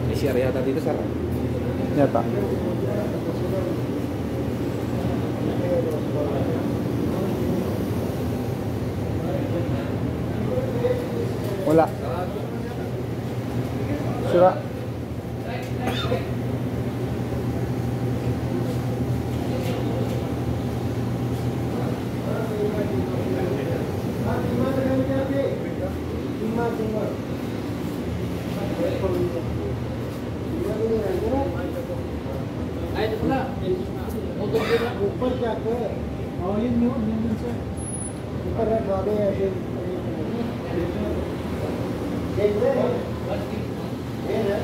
May share yata dito, sir. Yata. Wala. Sira. Ay, ito pala. Motor din na. ऊपर जाके और ये new new से ऊपर है गाड़ी है देख रहे हैं ये है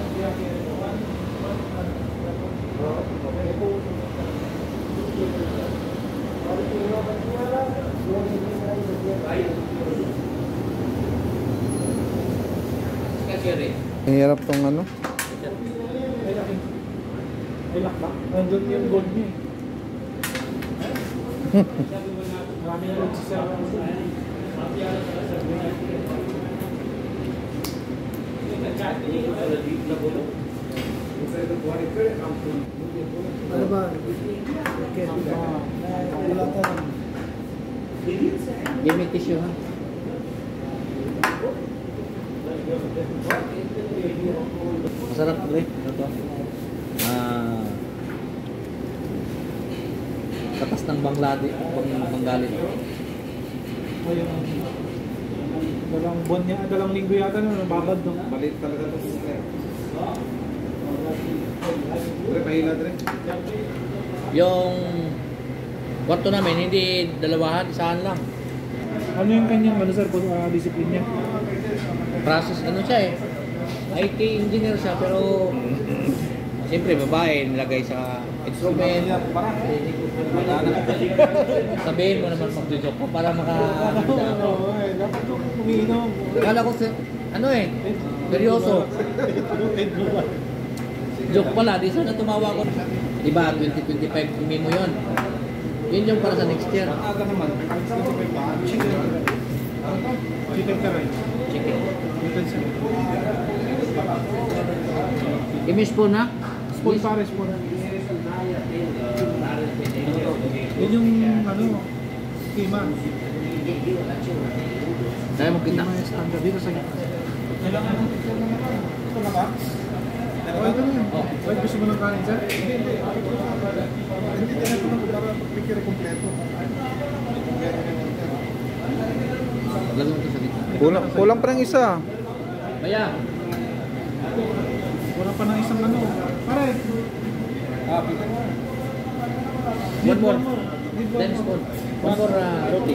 और तीनों बच्चियां ना दो बच्चियां Kasi rin. Mahirap tong ano. Ay lakba nandun yung gold niya maraming gold sa ano ba? Okay. Wala ka. Give me tissue, ha? Masarap ito eh. Ito. Katas ng Bangladesh. Ayun. Dalawang buwan niya, dalawang linggo yata na nababad no. Maliit talaga ito. Pre, mahila, Pre. Yung kwarto namin, hindi dalawahan, isahan lang. Ano yung kanyang ano sir, discipline niya? Process, ano siya eh. IT engineer siya, pero siyempre babae, nilagay sa instrument. Sabihin mo naman mag-joke ko para makakita ako. Dapat umiinom. Akala ko ano eh, seryoso. Joke pala, di sana tumawa ko. Diba, 2025 umi mo yun. Yun yung para sa next year. Aga naman. Chicken. Chicken ka rin. Chicken. Chicken sir. Give spoon ha? Spoon pare, spoon. Yun yung ano, kima. Dahil mo kita. Kima yung standard dito sa gitna. Kailangan mo ito na ba? Okay ka na yun. Wait, gusto mo ng kanin sir? Hindi. Hindi ko na para picture kompleto. Lagyan mo ito sa gitna. Kulang pa ng isa. Kaya, Wala pa ng isang ano. Pare. one more. 10 spoon. One more roti.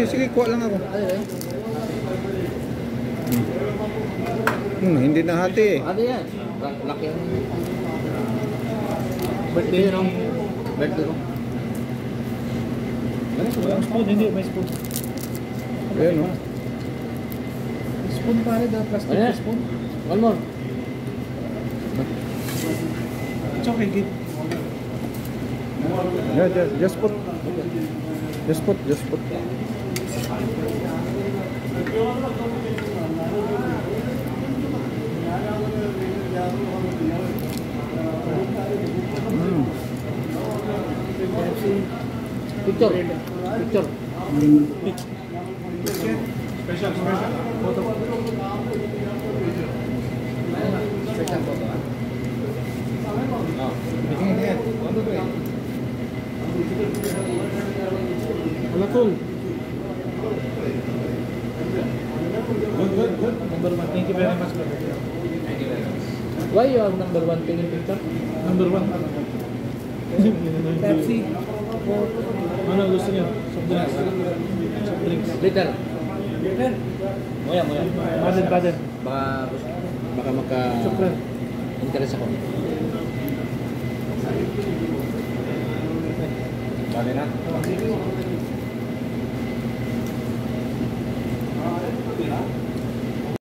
Sige, kuha lang ako. Hindi na hati eh. Ano yan? Laki ang birthday no? Birthday ko. Walang spoon, hindi. May spoon. Ayan o. Spoon pare, the plastic Ayan. spoon. One more. It's okay, give. Yeah, just put. Just put. Picture. Special. Photo. Special photo. Bigyan niya. Ano, Pre? Wala tol. Good. Number 1. Thank you very much, brother. Why you are number 1 taking picture? Number 1. Pepsi. Ano gusto niyo? Soft drinks. Soft drinks. Later. Moya. Baden. Baka Sukran. interest ako. Bale na.